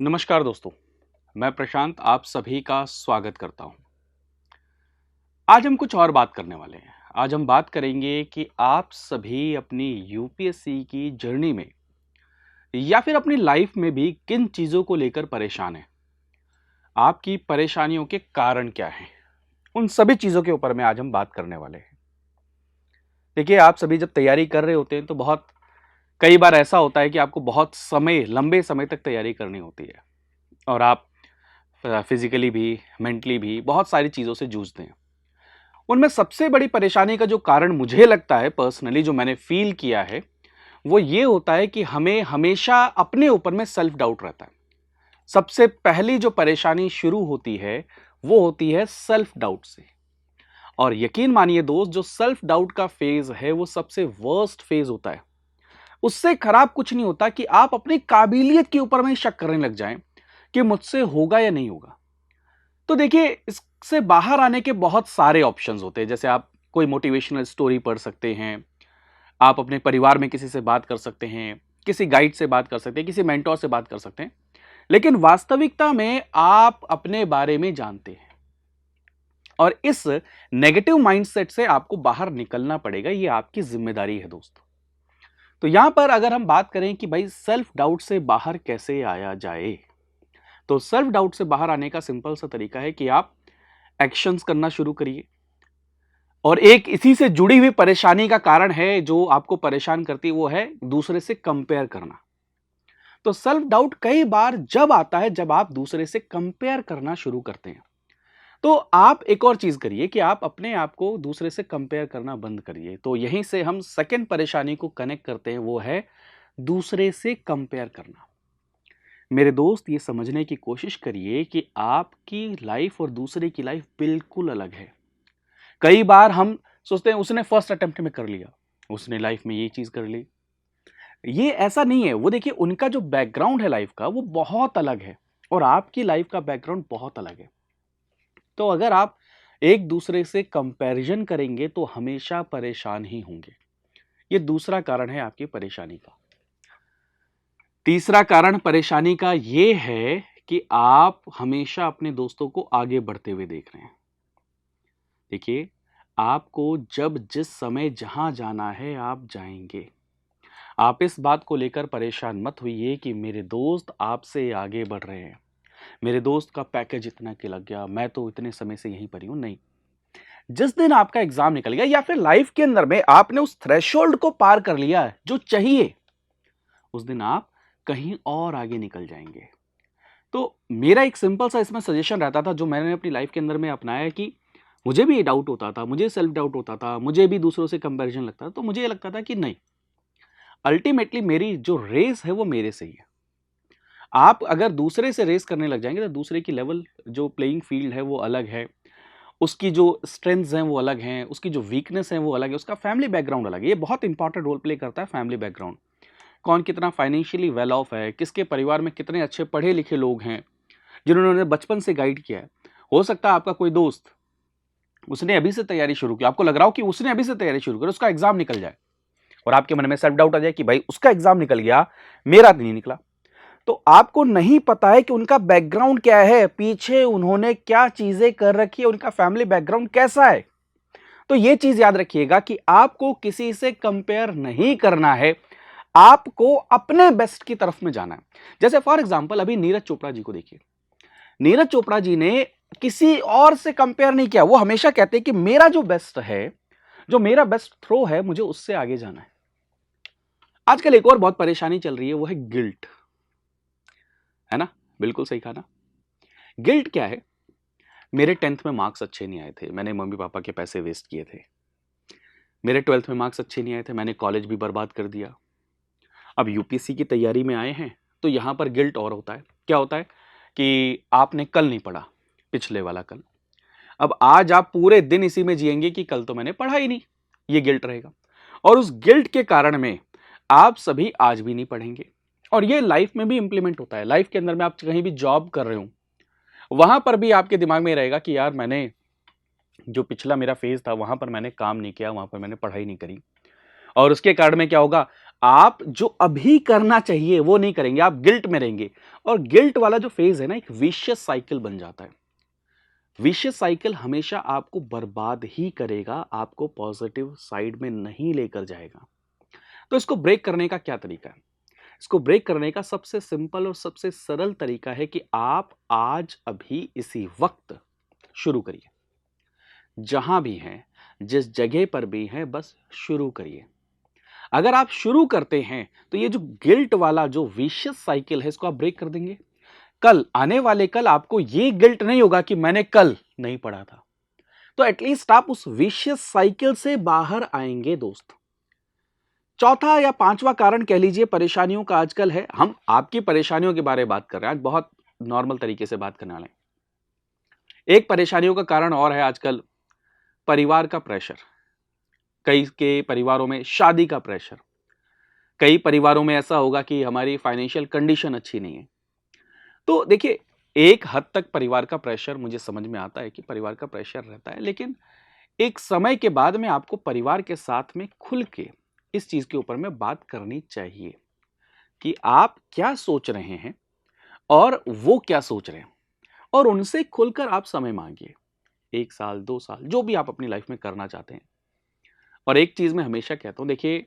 नमस्कार दोस्तों, मैं प्रशांत आप सभी का स्वागत करता हूं। आज हम कुछ और बात करने वाले हैं। आज हम बात करेंगे कि आप सभी अपनी यूपीएससी की जर्नी में या फिर अपनी लाइफ में भी किन चीज़ों को लेकर परेशान हैं। आपकी परेशानियों के कारण क्या हैं? उन सभी चीज़ों के ऊपर में आज हम बात करने वाले हैं। देखिए, आप सभी जब तैयारी कर रहे होते हैं तो बहुत कई बार ऐसा होता है कि आपको बहुत लंबे समय तक तैयारी करनी होती है और आप फिजिकली भी, मेंटली भी बहुत सारी चीज़ों से जूझते हैं। उनमें सबसे बड़ी परेशानी का जो कारण मुझे लगता है पर्सनली जो मैंने फील किया है, वो ये होता है कि हमें हमेशा अपने ऊपर में सेल्फ डाउट रहता है। सबसे पहली जो परेशानी शुरू होती है, वो होती है सेल्फ डाउट से। और यकीन मानिए दोस्त, जो सेल्फ डाउट का फेज़ है, वो सबसे वर्स्ट फेज़ होता है। उससे खराब कुछ नहीं होता कि आप अपनी काबिलियत के ऊपर में शक करने लग जाएं कि मुझसे होगा या नहीं होगा। तो देखिए, इससे बाहर आने के बहुत सारे ऑप्शंस होते हैं। जैसे आप कोई मोटिवेशनल स्टोरी पढ़ सकते हैं, आप अपने परिवार में किसी से बात कर सकते हैं, किसी गाइड से बात कर सकते हैं, किसी मेंटोर से बात कर सकते हैं। लेकिन वास्तविकता में आप अपने बारे में जानते हैं और इस नेगेटिव माइंडसेट से आपको बाहर निकलना पड़ेगा। ये आपकी जिम्मेदारी है दोस्त। तो यहां पर अगर हम बात करें कि भाई सेल्फ डाउट से बाहर कैसे आया जाए, तो सेल्फ डाउट से बाहर आने का सिंपल सा तरीका है कि आप एक्शंस करना शुरू करिए। और एक इसी से जुड़ी हुई परेशानी का कारण है जो आपको परेशान करती है, वो है दूसरे से कंपेयर करना। तो सेल्फ डाउट कई बार जब आता है जब आप दूसरे से कंपेयर करना शुरू करते हैं। तो आप एक और चीज करिए कि आप अपने आप को दूसरे से कंपेयर करना बंद करिए। तो यहीं से हम सेकंड परेशानी को कनेक्ट करते हैं, वो है दूसरे से कंपेयर करना। मेरे दोस्त, ये समझने की कोशिश करिए कि आपकी लाइफ और दूसरे की लाइफ बिल्कुल अलग है। कई बार हम सोचते हैं उसने फर्स्ट अटेम्प्ट में कर लिया, उसने लाइफ में ये चीज कर ली। ये ऐसा नहीं है। वो देखिए, उनका जो बैकग्राउंड है लाइफ का, वो बहुत अलग है और आपकी लाइफ का बैकग्राउंड बहुत अलग है। तो अगर आप एक दूसरे से कंपैरिजन करेंगे तो हमेशा परेशान ही होंगे। ये दूसरा कारण है आपकी परेशानी का। तीसरा कारण परेशानी का ये है कि आप हमेशा अपने दोस्तों को आगे बढ़ते हुए देख रहे हैं। देखिए, आपको जब जिस समय जहां जाना है आप जाएंगे। आप इस बात को लेकर परेशान मत होइए कि मेरे दोस्त आपसे आगे बढ़ रहे हैं, मेरे दोस्त का पैकेज इतना के लग गया, मैं तो इतने समय से यहीं पर ही हूं। नहीं, जिस दिन आपका एग्जाम निकल गया या फिर लाइफ के अंदर में आपने उस थ्रेशोल्ड को पार कर लिया है जो चाहिए, उस दिन आप कहीं और आगे निकल जाएंगे। तो मेरा एक सिंपल सा इसमें सजेशन रहता था जो मैंने अपनी लाइफ के अंदर में अपनाया है कि मुझे भी ये डाउट होता था, मुझे सेल्फ डाउट होता था, मुझे भी दूसरों से कंपैरिजन लगता था। तो मुझे ये लगता था कि नहीं, अल्टीमेटली मेरी जो रेस है वो मेरे से ही है। आप अगर दूसरे से रेस करने लग जाएंगे तो दूसरे की लेवल, जो प्लेइंग फील्ड है वो अलग है, उसकी जो स्ट्रेंथ्स हैं वो अलग हैं, उसकी जो वीकनेस है वो अलग है, उसका फैमिली बैकग्राउंड अलग है। ये बहुत इंपॉर्टेंट रोल प्ले करता है, फैमिली बैकग्राउंड। कौन कितना फाइनेंशियली वेल ऑफ है, किसके परिवार में कितने अच्छे पढ़े लिखे लोग हैं जिन्होंने बचपन से गाइड किया है। हो सकता है आपका कोई दोस्त, उसने अभी से तैयारी शुरू की, आपको लग रहा हो कि उसने अभी से तैयारी शुरू करी, उसका एग्जाम निकल जाए और आपके मन में सेल्फ डाउट आ जाए कि भाई उसका एग्जाम निकल गया, मेरा नहीं निकला। तो आपको नहीं पता है कि उनका बैकग्राउंड क्या है, पीछे उन्होंने क्या चीजें कर रखी है, उनका फैमिली बैकग्राउंड कैसा है। तो यह चीज याद रखिएगा कि आपको किसी से कंपेयर नहीं करना है, आपको अपने बेस्ट की तरफ में जाना है। जैसे फॉर एग्जांपल अभी नीरज चोपड़ा जी को देखिए। नीरज चोपड़ा जी ने किसी और से कंपेयर नहीं किया। वो हमेशा कहते हैं कि मेरा जो बेस्ट है, जो मेरा बेस्ट थ्रो है, मुझे उससे आगे जाना है। आजकल एक और बहुत परेशानी चल रही है, वो है गिल्ट। है ना? बिल्कुल सही कहा ना। गिल्ट क्या है? मेरे 10th में मार्क्स अच्छे नहीं आए थे, मैंने मम्मी पापा के पैसे वेस्ट किए थे। मेरे 12th में मार्क्स अच्छे नहीं आए थे, मैंने कॉलेज भी बर्बाद कर दिया। अब यूपीएससी की तैयारी में आए हैं तो यहां पर गिल्ट और होता है। क्या होता है कि आपने कल नहीं पढ़ा, पिछले वाला कल। अब आज आप पूरे दिन इसी में जिएंगे कि कल तो मैंने पढ़ा ही नहीं, ये गिल्ट रहेगा। और उस गिल्ट के कारण में आप सभी आज भी नहीं पढ़ेंगे। और ये लाइफ में भी इंप्लीमेंट होता है। लाइफ के अंदर में आप कहीं भी जॉब कर रहे हो, वहां पर भी आपके दिमाग में रहेगा कि यार मैंने जो पिछला मेरा फेज था वहां पर मैंने काम नहीं किया, वहां पर मैंने पढ़ाई नहीं करी। और उसके कारण में क्या होगा, आप जो अभी करना चाहिए वो नहीं करेंगे, आप गिल्ट में रहेंगे। और गिल्ट वाला जो फेज है ना, एक विशियस साइकिल बन जाता है। विशियस साइकिल हमेशा आपको बर्बाद ही करेगा, आपको पॉजिटिव साइड में नहीं लेकर जाएगा। तो इसको ब्रेक करने का क्या तरीका है? इसको ब्रेक करने का सबसे सिंपल और सबसे सरल तरीका है कि आप आज अभी इसी वक्त शुरू करिए। जहां भी हैं, जिस जगह पर भी हैं, बस शुरू करिए। अगर आप शुरू करते हैं तो ये जो गिल्ट वाला जो विशियस साइकिल है, इसको आप ब्रेक कर देंगे। कल, आने वाले कल आपको ये गिल्ट नहीं होगा कि मैंने कल नहीं पढ़ा था। तो एटलीस्ट आप उस विशियस साइकिल से बाहर आएंगे दोस्त। चौथा या पांचवा कारण कह लीजिए परेशानियों का आजकल है, हम आपकी परेशानियों के बारे में बात कर रहे हैं आज, बहुत नॉर्मल तरीके से बात करने वाले हैं। एक परेशानियों का कारण और है आजकल, परिवार का प्रेशर। कई के परिवारों में शादी का प्रेशर। कई परिवारों में ऐसा होगा कि हमारी फाइनेंशियल कंडीशन अच्छी नहीं है। तो देखिए, एक हद तक परिवार का प्रेशर मुझे समझ में आता है कि परिवार का प्रेशर रहता है, लेकिन एक समय के बाद में आपको परिवार के साथ में खुल के इस चीज के ऊपर में बात करनी चाहिए कि आप क्या सोच रहे हैं और वो क्या सोच रहे हैं, और उनसे खुलकर आप समय मांगिए। 1 साल 2 साल जो भी आप अपनी लाइफ में करना चाहते हैं। और एक चीज मैं हमेशा कहता हूं, देखिए,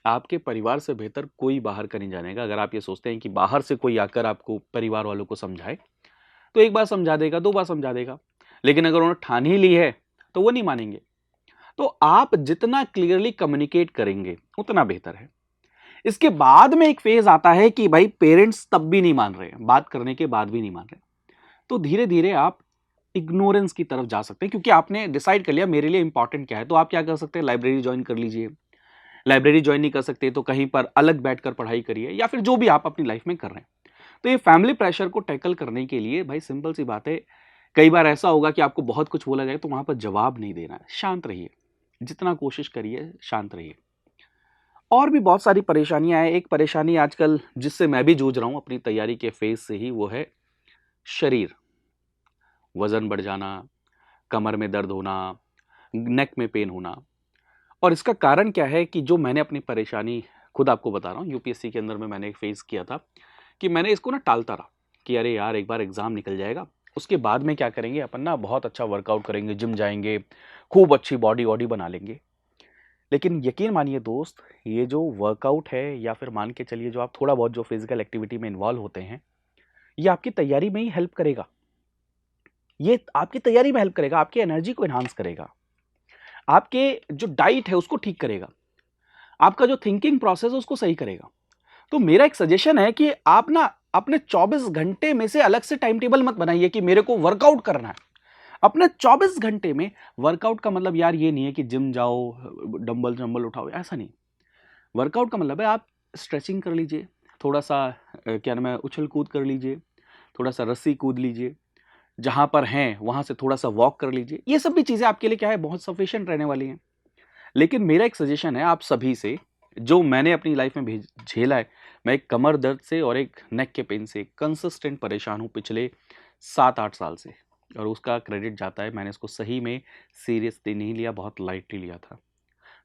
आपके परिवार से बेहतर कोई बाहर का नहीं जानेगा। अगर आप ये सोचते हैं कि बाहर से कोई आकर आपको परिवार वालों को समझाए, तो एक बार समझा देगा, 2 बार समझा देगा, लेकिन अगर उन्होंने ठान ही ली है तो वो नहीं मानेंगे। तो आप जितना क्लियरली कम्युनिकेट करेंगे उतना बेहतर है। इसके बाद में एक फेज आता है कि भाई पेरेंट्स तब भी नहीं मान रहे, बात करने के बाद भी नहीं मान रहे, तो धीरे धीरे आप इग्नोरेंस की तरफ जा सकते हैं, क्योंकि आपने डिसाइड कर लिया मेरे लिए इंपॉर्टेंट क्या है। तो आप क्या कर सकते हैं, लाइब्रेरी ज्वाइन कर लीजिए। लाइब्रेरी ज्वाइन नहीं कर सकते तो कहीं पर अलग बैठकर पढ़ाई करिए, या फिर जो भी आप अपनी लाइफ में कर रहे हैं। तो ये फैमिली प्रेशर को टैकल करने के लिए भाई सिंपल सी बात है, कई बार ऐसा होगा कि आपको बहुत कुछ बोला जाए तो वहां पर जवाब नहीं देना है, शांत रहिए। जितना कोशिश करिए शांत रहिए। और भी बहुत सारी परेशानियां हैं। एक परेशानी आजकल जिससे मैं भी जूझ रहा हूं अपनी तैयारी के फेज से ही, वो है शरीर। वजन बढ़ जाना, कमर में दर्द होना, नेक में पेन होना। और इसका कारण क्या है कि जो मैंने अपनी परेशानी खुद आपको बता रहा हूँ, यूपीएससी के अंदर में मैंने एक फेस किया था कि मैंने इसको ना टालता रहा कि अरे यार एक बार एग्जाम निकल जाएगा, उसके बाद में क्या करेंगे अपन ना, बहुत अच्छा वर्कआउट करेंगे, जिम जाएंगे, खूब अच्छी बॉडी वॉडी बना लेंगे। लेकिन यकीन मानिए दोस्त, ये जो वर्कआउट है या फिर मान के चलिए जो आप थोड़ा बहुत जो फिजिकल एक्टिविटी में इन्वॉल्व होते हैं, ये आपकी तैयारी में ही हेल्प करेगा। ये आपकी तैयारी में हेल्प करेगा, आपकी एनर्जी को एनहांस करेगा, आपके जो डाइट है उसको ठीक करेगा, आपका जो थिंकिंग प्रोसेस है उसको सही करेगा। तो मेरा एक सजेशन है कि आप ना अपने 24 घंटे में से अलग से टाइम टेबल मत बनाइए कि मेरे को वर्कआउट करना है। अपने 24 घंटे में वर्कआउट का मतलब यार ये नहीं है कि जिम जाओ, डंबल डंबल उठाओ, ऐसा नहीं। वर्कआउट का मतलब है आप स्ट्रेचिंग कर लीजिए, थोड़ा सा क्या नाम है, उछल कूद कर लीजिए, थोड़ा सा रस्सी कूद लीजिए, जहां पर हैं वहां से थोड़ा सा वॉक कर लीजिए। ये सब भी चीजें आपके लिए क्या है, बहुत सफिशिएंट रहने वाली हैं। लेकिन मेरा एक सजेशन है आप सभी से, जो मैंने अपनी लाइफ में झेला है। मैं एक कमर दर्द से और एक नेक के पेन से कंसिस्टेंट परेशान हूँ पिछले 7-8 साल से, और उसका क्रेडिट जाता है, मैंने इसको सही में सीरियसली नहीं लिया, बहुत लाइटली लिया था।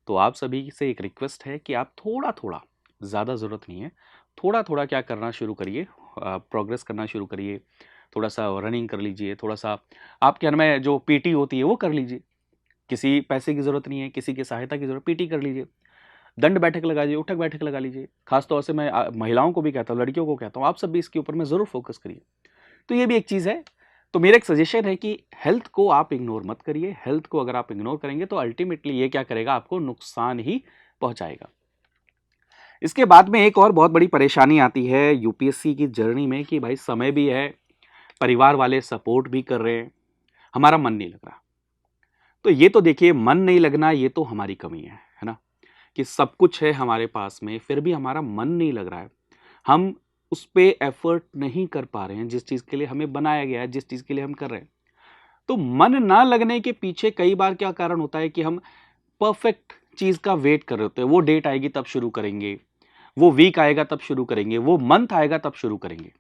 तो आप सभी से एक रिक्वेस्ट है कि आप थोड़ा थोड़ा, ज़्यादा ज़रूरत नहीं है, थोड़ा थोड़ा क्या करना शुरू करिए, प्रोग्रेस करना शुरू करिए। थोड़ा सा रनिंग कर लीजिए, थोड़ा सा आपके घर में जो पीटी होती है वो कर लीजिए। किसी पैसे की ज़रूरत नहीं है, किसी की सहायता की ज़रूरत, पीटी कर लीजिए। दंड बैठक लगा लीजिए, उठक बैठक लगा लीजिए। खासतौर से मैं महिलाओं को भी कहता हूँ, लड़कियों को कहता हूँ, आप सब भी इसके ऊपर में ज़रूर फोकस करिए। तो ये भी एक चीज़ है। तो मेरा एक सजेशन है कि हेल्थ को आप इग्नोर मत करिए। हेल्थ को अगर आप इग्नोर करेंगे तो अल्टीमेटली ये क्या करेगा, आपको नुकसान ही पहुंचाएगा। इसके बाद में एक और बहुत बड़ी परेशानी आती है यूपीएससी की जर्नी में कि भाई समय भी है, परिवार वाले सपोर्ट भी कर रहे हैं, हमारा मन नहीं लग रहा। तो ये तो देखिए, मन नहीं लगना ये तो हमारी कमी है ना, कि सब कुछ है हमारे पास में फिर भी हमारा मन नहीं लग रहा है, हम उस पे एफर्ट नहीं कर पा रहे हैं जिस चीज़ के लिए हमें बनाया गया है, जिस चीज़ के लिए हम कर रहे हैं। तो मन ना लगने के पीछे कई बार क्या कारण होता है कि हम परफेक्ट चीज़ का वेट कर रहे होते हैं। वो डेट आएगी तब शुरू करेंगे, वो वीक आएगा तब शुरू करेंगे, वो मंथ आएगा तब शुरू करेंगे।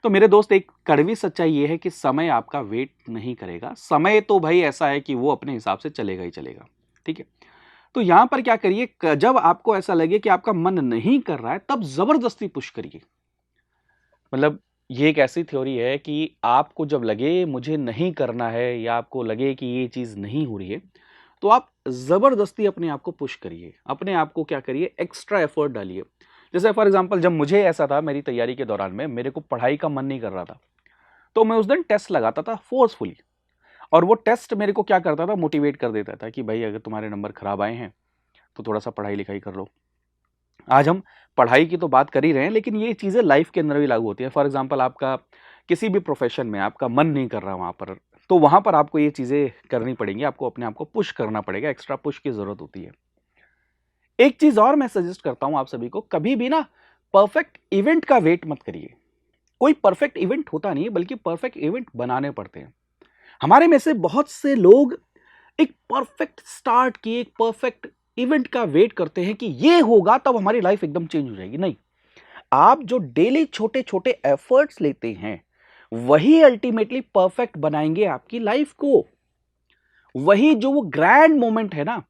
तो मेरे दोस्त, एक कड़वी सच्चाई ये है कि समय आपका वेट नहीं करेगा। समय तो भाई ऐसा है कि वो अपने हिसाब से चलेगा ही चलेगा, ठीक है। तो यहां पर क्या करिए, जब आपको ऐसा लगे कि आपका मन नहीं कर रहा है, तब जबरदस्ती पुश करिए। मतलब ये एक ऐसी थ्योरी है कि आपको जब लगे मुझे नहीं करना है या आपको लगे कि ये चीज नहीं हो रही है, तो आप जबरदस्ती अपने आप को पुश करिए, अपने आप को क्या करिए, एक्स्ट्रा एफर्ट डालिए। जैसे फॉर एग्जांपल जब मुझे ऐसा था मेरी तैयारी के दौरान में, मेरे को पढ़ाई का मन नहीं कर रहा था, तो मैं उस दिन टेस्ट लगाता था फोर्सफुली, और वो टेस्ट मेरे को क्या करता था, मोटिवेट कर देता था कि भाई अगर तुम्हारे नंबर खराब आए हैं तो थोड़ा सा पढ़ाई लिखाई कर लो। आज हम पढ़ाई की तो बात कर ही रहे हैं, लेकिन ये चीजें लाइफ के अंदर भी लागू होती है। फॉर एग्जाम्पल आपका किसी भी प्रोफेशन में आपका मन नहीं कर रहा वहां पर, तो वहां पर आपको ये चीजें करनी पड़ेंगी, आपको अपने आप को पुश करना पड़ेगा, एक्स्ट्रा पुश की जरूरत होती है। एक चीज और मैं सजेस्ट करता हूं आप सभी को, कभी भी ना परफेक्ट इवेंट का वेट मत करिए। कोई परफेक्ट इवेंट होता नहीं, बल्कि परफेक्ट इवेंट बनाने पड़ते हैं। हमारे में से बहुत से लोग एक परफेक्ट स्टार्ट की, एक परफेक्ट इवेंट का वेट करते हैं कि ये होगा तब हमारी लाइफ एकदम चेंज हो जाएगी। नहीं, आप जो डेली छोटे छोटे एफर्ट्स लेते हैं वही अल्टीमेटली परफेक्ट बनाएंगे आपकी लाइफ को। वही जो वो ग्रैंड मोमेंट है ना,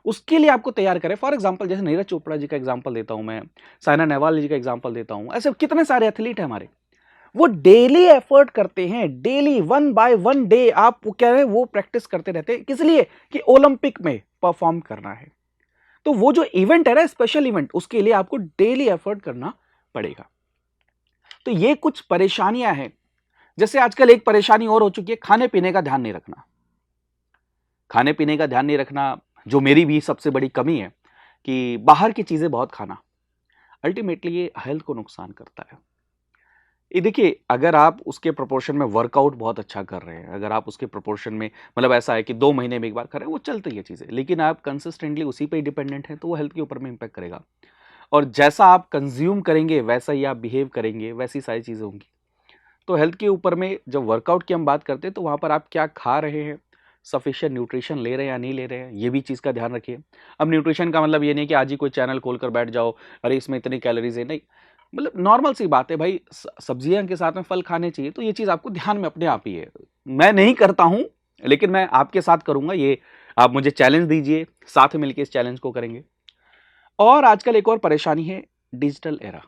उसके लिए आपको तैयार करें। फॉर एग्जांपल जैसे नीरज चोपड़ा जी का एग्जांपल देता हूं मैं, साइना नेहवाल जी का एग्जांपल देता हूं, ऐसे कितने सारे एथलीट हैं हमारे, वो डेली एफर्ट करते हैं, daily one by one day आप कह रहे हैं वो प्रैक्टिस करते रहते हैं, किस लिए कि ओलंपिक में परफॉर्म करना है। तो वो जो इवेंट है ना, स्पेशल इवेंट, उसके लिए आपको डेली एफर्ट करना पड़ेगा। तो ये कुछ परेशानियां हैं। जैसे आजकल एक परेशानी और हो चुकी है, खाने पीने का ध्यान नहीं रखना। खाने पीने का ध्यान नहीं रखना, जो मेरी भी सबसे बड़ी कमी है, कि बाहर की चीजें बहुत खाना, अल्टीमेटली ये हेल्थ को नुकसान करता है। ये देखिए, अगर आप उसके प्रोपोर्शन में वर्कआउट बहुत अच्छा कर रहे हैं, अगर आप उसके प्रोपोर्शन में, मतलब ऐसा है कि 2 महीने में एक बार कर रहे हैं, वो चलती है चीजें, लेकिन आप कंसिस्टेंटली उसी पे ही डिपेंडेंट हैं, तो वो हेल्थ के ऊपर में इंपैक्ट करेगा। और जैसा आप कंज्यूम करेंगे वैसा ही आप बिहेव करेंगे, वैसी सारी चीजें होंगी। तो हेल्थ के ऊपर में जब वर्कआउट की हम बात करते हैं, तो वहां पर आप क्या खा रहे हैं, सफिशिएंट न्यूट्रिशन ले रहे हैं या नहीं ले रहे हैं, ये भी चीज़ का ध्यान रखिए। अब न्यूट्रिशन का मतलब ये नहीं कि आज ही कोई चैनल खोलकर बैठ जाओ, अरे इसमें इतनी कैलोरीज है, नहीं। मतलब नॉर्मल सी बात है भाई, सब्जियां के साथ में फल खाने चाहिए, तो ये चीज़ आपको ध्यान में अपने आप ही है। मैं नहीं करता हूं, लेकिन मैं आपके साथ करूंगा ये। आप मुझे चैलेंज दीजिए, साथ में मिलकर इस चैलेंज को करेंगे। और आजकल एक और परेशानी है, डिजिटल एरा।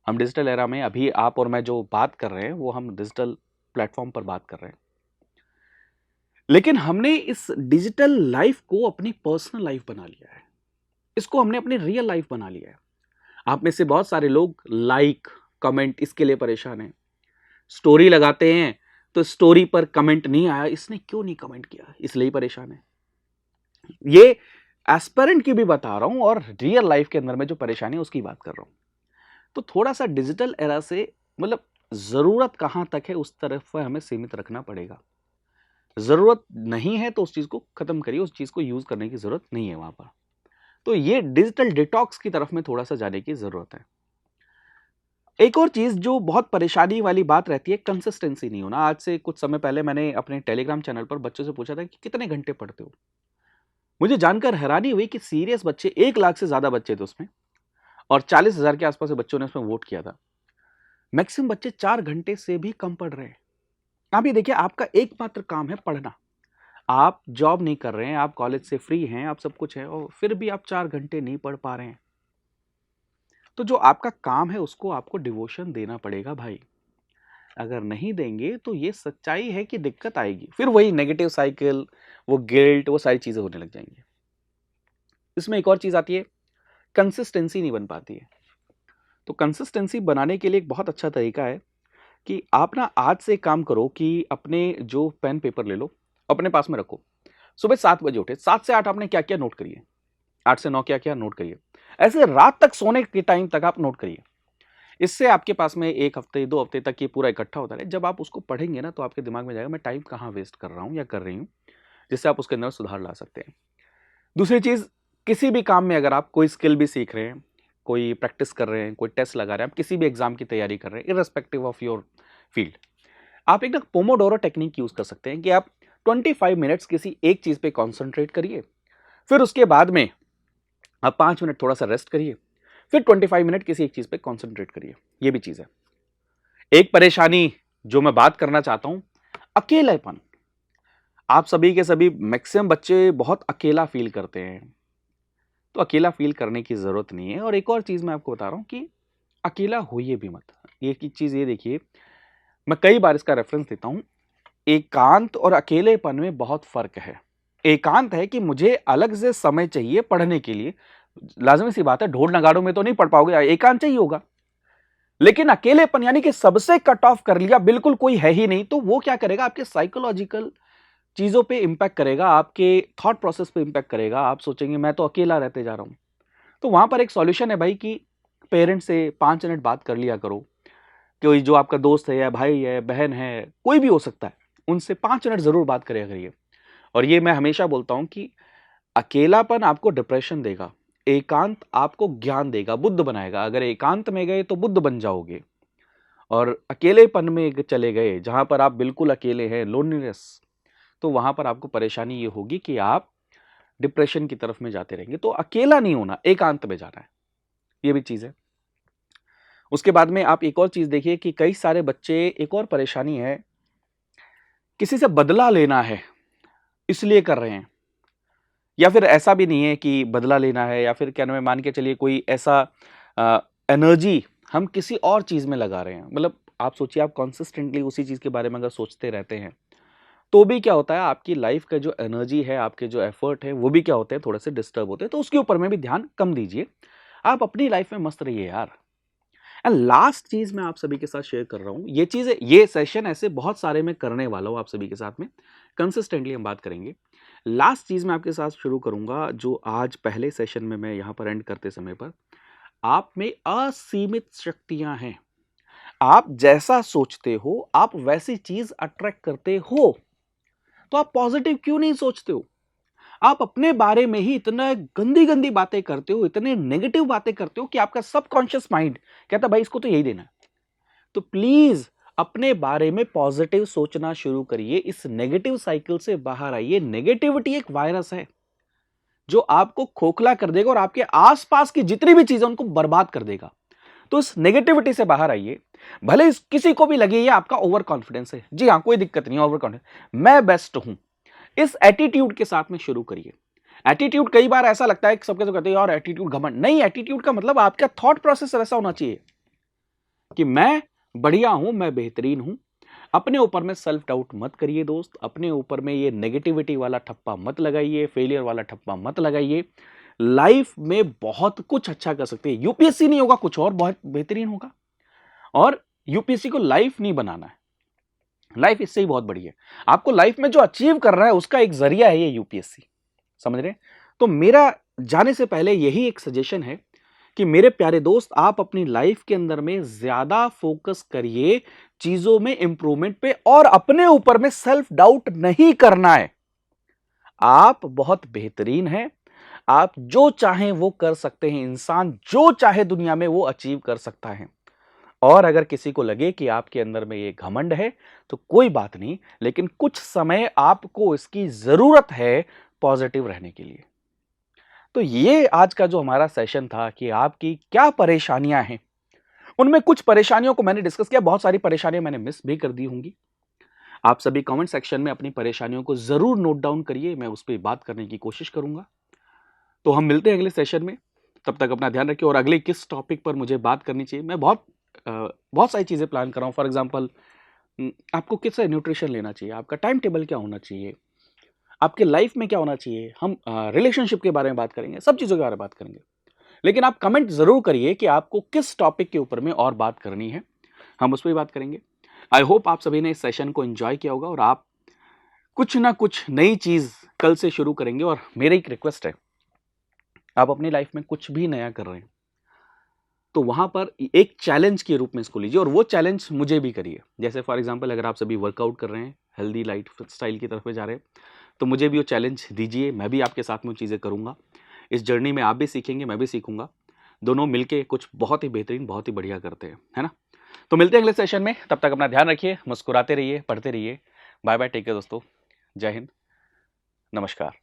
हम डिजिटल एरा में, अभी आप और मैं जो बात कर रहे हैं वो हम डिजिटल प्लेटफॉर्म पर बात कर रहे हैं, लेकिन हमने इस डिजिटल लाइफ को अपनी पर्सनल लाइफ बना लिया है। इसको हमने अपनी रियल लाइफ बना लिया है। आप में से बहुत सारे लोग लाइक, कमेंट, इसके लिए परेशान हैं। स्टोरी लगाते हैं तो स्टोरी पर कमेंट नहीं आया, इसने क्यों नहीं कमेंट किया, इसलिए परेशान है। ये एस्पिरेंट की भी बता रहा हूं, और रियल लाइफ के अंदर में जो परेशानी है उसकी बात कर रहा हूं। तो थोड़ा सा डिजिटल एरा से, मतलब जरूरत कहां तक है उस तरफ हमें सीमित रखना पड़ेगा। जरूरत नहीं है तो उस चीज को खत्म करिए, उस चीज को यूज करने की जरूरत नहीं है वहां पर। तो ये डिजिटल डिटॉक्स की तरफ में थोड़ा सा जाने की जरूरत है। एक और चीज जो बहुत परेशानी वाली बात रहती है, कंसिस्टेंसी नहीं होना। आज से कुछ समय पहले मैंने अपने टेलीग्राम चैनल पर बच्चों से पूछा था कि कितने घंटे पढ़ते हो। मुझे जानकर हैरानी हुई कि सीरियस बच्चे, 1 लाख से ज्यादा बच्चे थे उसमें, और 40,000 के आसपास बच्चों ने उसमें वोट किया था। मैक्सिमम बच्चे 4 घंटे से भी कम पढ़ रहे हैं। आप ये देखिए, आपका एकमात्र काम है पढ़ना। आप जॉब नहीं कर रहे हैं, आप कॉलेज से फ्री हैं, आप सब कुछ है, और फिर भी आप 4 घंटे नहीं पढ़ पा रहे हैं। तो जो आपका काम है उसको आपको डिवोशन देना पड़ेगा भाई। अगर नहीं देंगे तो ये सच्चाई है कि दिक्कत आएगी, फिर वही नेगेटिव साइकिल, वो गिल्ट, वो सारी चीजें होने लग जाएंगी। इसमें एक और चीज आती है, कंसिस्टेंसी नहीं बन पाती है। तो कंसिस्टेंसी बनाने के लिए एक बहुत अच्छा तरीका है कि आप ना आज से काम करो कि अपने जो पेन पेपर ले लो, अपने पास में रखो। सुबह 7 बजे उठे, 7 से 8 आपने क्या क्या नोट करिए, 8 से 9 क्या क्या नोट करिए। ऐसे रात तक सोने के टाइम तक आप नोट करिए। इससे आपके पास में 1 हफ्ते 2 हफ्ते तक ये पूरा इकट्ठा होता रहे। जब आप उसको पढ़ेंगे ना, तो आपके दिमाग में जाएगा मैं टाइम कहाँ वेस्ट कर रहा हूँ या कर रही हूँ, जिससे आप उसके अंदर सुधार ला सकते हैं। दूसरी चीज, किसी भी काम में अगर आप कोई स्किल भी सीख रहे हैं, कोई प्रैक्टिस कर रहे हैं, कोई टेस्ट लगा रहे हैं, आप किसी भी एग्जाम की तैयारी कर रहे हैं, इररिस्पेक्टिव ऑफ योर फील्ड, आप एक ना पोमोडोरो टेक्निक यूज कर सकते हैं कि आप 25 मिनट्स किसी एक चीज पे कॉन्सेंट्रेट करिए, फिर उसके बाद में आप 5 मिनट थोड़ा सा रेस्ट करिए, फिर 25 मिनट किसी एक चीज पे कॉन्सेंट्रेट करिए। ये भी चीज है। एक परेशानी जो मैं बात करना चाहता हूं, अकेलापन। आप सभी के सभी मैक्सिमम बच्चे बहुत अकेला फ़ील करते हैं। तो अकेला फ़ील करने की ज़रूरत नहीं है और एक और चीज़ मैं आपको बता रहा हूँ कि अकेला होइए भी मत। एक ही चीज़ ये देखिए, मैं कई बार इसका रेफ़रेंस देता हूँ। एकांत और अकेलेपन में बहुत फ़र्क है। एकांत है कि मुझे अलग से समय चाहिए पढ़ने के लिए। लाज़मी सी बात है, ढोल-नगाड़ों में तो नहीं पढ़ पाओगे, एकांत चाहिए होगा। लेकिन अकेलेपन यानी कि सबसे कट ऑफ कर लिया, बिल्कुल कोई है ही नहीं, तो वो क्या करेगा, आपके साइकोलॉजिकल चीज़ों पे इम्पैक्ट करेगा, आपके थॉट प्रोसेस पे इम्पैक्ट करेगा। आप सोचेंगे मैं तो अकेला रहते जा रहा हूँ। तो वहाँ पर एक सॉल्यूशन है भाई कि पेरेंट्स से 5 मिनट बात कर लिया करो। कोई जो आपका दोस्त है या भाई है, बहन है, कोई भी हो सकता है, उनसे 5 मिनट ज़रूर बात करिया करिए। और ये मैं हमेशा बोलता हूँ कि अकेलापन आपको डिप्रेशन देगा, एकांत आपको ज्ञान देगा, बुद्ध बनाएगा। अगर एकांत में गए तो बुद्ध बन जाओगे और अकेलेपन में चले गए, जहाँ पर आप बिल्कुल अकेले हैं, लोनलीनेस, तो वहाँ पर आपको परेशानी ये होगी कि आप डिप्रेशन की तरफ में जाते रहेंगे। तो अकेला नहीं होना, एकांत में जाना है, ये भी चीज़ है। उसके बाद में आप एक और चीज़ देखिए कि कई सारे बच्चे, एक और परेशानी है, किसी से बदला लेना है, इसलिए कर रहे हैं। या फिर ऐसा भी नहीं है कि बदला लेना है, या फिर क्या नाम है, मान के चलिए कोई ऐसा एनर्जी हम किसी और चीज़ में लगा रहे हैं। मतलब आप सोचिए, आप कंसिस्टेंटली उसी चीज़ के बारे में अगर सोचते रहते हैं, तो भी क्या होता है, आपकी लाइफ का जो एनर्जी है, आपके जो एफर्ट है, वो भी क्या होते हैं, थोड़े से डिस्टर्ब होते हैं। तो उसके ऊपर में भी ध्यान कम दीजिए। आप अपनी लाइफ में मस्त रहिए यार। एंड लास्ट चीज़ मैं आप सभी के साथ शेयर कर रहा हूँ, ये चीज़ें, ये सेशन ऐसे बहुत सारे मैं करने वाला हूँ आप सभी के साथ में, कंसिस्टेंटली हम बात करेंगे। लास्ट चीज़ मैं आपके साथ शुरू करूँगा, जो आज पहले सेशन में मैं यहाँ पर एंड करते समय पर, आप में असीमित शक्तियाँ हैं। आप जैसा सोचते हो, आप वैसी चीज़ अट्रैक्ट करते हो। तो आप पॉजिटिव क्यों नहीं सोचते हो? आप अपने बारे में ही इतना गंदी-गंदी बातें करते हो, इतने नेगेटिव बातें करते हो कि आपका सबकॉन्शियस माइंड कहता है भाई इसको तो यही देना है। तो प्लीज अपने बारे में पॉजिटिव सोचना शुरू करिए, इस नेगेटिव साइकिल से बाहर आइए। नेगेटिविटी एक वायरस है जो आपको खोखला कर देगा और आपके आसपास की जितनी भी चीजें उनको बर्बाद कर देगा। तो इस नेगेटिविटी से बाहर आइए। भले किसी को भी लगे ये आपका ओवर कॉन्फिडेंस है, जी हाँ, कोई दिक्कत नहीं, ओवर कॉन्फिडेंस, मैं बेस्ट हूं, इस एटीट्यूड के साथ में शुरू करिए। एटीट्यूड कई बार ऐसा लगता है कि सबके तो कहते हैं यार एटीट्यूड घमंड नहीं, एटीट्यूड का मतलब आपका थॉट प्रोसेस ऐसा होना चाहिए कि मैं बढ़िया हूं, मैं बेहतरीन हूं। अपने ऊपर में सेल्फ डाउट मत करिए दोस्त, अपने ऊपर में ये नेगेटिविटी वाला ठप्पा मत लगाइए, फेलियर वाला ठप्पा मत लगाइए। लाइफ में बहुत कुछ अच्छा कर सकते हैं। यूपीएससी नहीं होगा, कुछ और बहुत बेहतरीन होगा। और यूपीएससी को लाइफ नहीं बनाना है, लाइफ इससे ही बहुत बड़ी है। आपको लाइफ में जो अचीव करना है उसका एक जरिया है ये यूपीएससी, समझ रहे हैं? तो मेरा जाने से पहले यही एक सजेशन है कि मेरे प्यारे दोस्त, आप अपनी लाइफ के अंदर में ज्यादा फोकस करिए चीजों में इंप्रूवमेंट पे, और अपने ऊपर में सेल्फ डाउट नहीं करना है। आप बहुत बेहतरीन हैं, आप जो चाहें वो कर सकते हैं, इंसान जो चाहे दुनिया में वो अचीव कर सकता है। और अगर किसी को लगे कि आपके अंदर में ये घमंड है तो कोई बात नहीं, लेकिन कुछ समय आपको इसकी जरूरत है पॉजिटिव रहने के लिए। तो ये आज का जो हमारा सेशन था कि आपकी क्या परेशानियां हैं, उनमें कुछ परेशानियों को मैंने डिस्कस किया, बहुत सारी परेशानियां मैंने मिस भी कर दी होंगी। आप सभी कमेंट सेक्शन में अपनी परेशानियों को जरूर नोट डाउन करिए, मैं उस पर बात करने की कोशिश करूंगा। तो हम मिलते हैं अगले सेशन में, तब तक अपना ध्यान रखिए। और अगले किस टॉपिक पर मुझे बात करनी चाहिए, मैं बहुत सारी चीज़ें प्लान कर रहा हूँ। फॉर एग्जाम्पल, आपको किस न्यूट्रिशन लेना चाहिए, आपका टाइम टेबल क्या होना चाहिए, आपके लाइफ में क्या होना चाहिए, हम रिलेशनशिप के बारे में बात करेंगे, सब चीज़ों के बारे में बात करेंगे। लेकिन आप कमेंट जरूर करिए कि आपको किस टॉपिक के ऊपर में और बात करनी है, हम उस पर भी बात करेंगे। आई होप आप सभी ने इस सेशन को एंजॉय किया होगा और आप कुछ ना कुछ नई चीज़ कल से शुरू करेंगे। और मेरी एक रिक्वेस्ट है, आप अपनी लाइफ में कुछ भी नया कर रहे हैं तो वहां पर एक चैलेंज के रूप में इसको लीजिए, और वो चैलेंज मुझे भी करिए। जैसे फॉर एग्जांपल, अगर आप सभी वर्कआउट कर रहे हैं, हेल्दी लाइफ स्टाइल की तरफ में जा रहे हैं, तो मुझे भी वो चैलेंज दीजिए, मैं भी आपके साथ में वो चीज़ें करूँगा। इस जर्नी में आप भी सीखेंगे, मैं भी सीखूंगा, दोनों मिलके कुछ बहुत ही बेहतरीन, बहुत ही बढ़िया करते हैं, है ना? तो मिलते हैं अगले सेशन में, तब तक अपना ध्यान रखिए, मुस्कुराते रहिए, पढ़ते रहिए। बाय बाय, टेक केयर दोस्तों, जय हिंद, नमस्कार।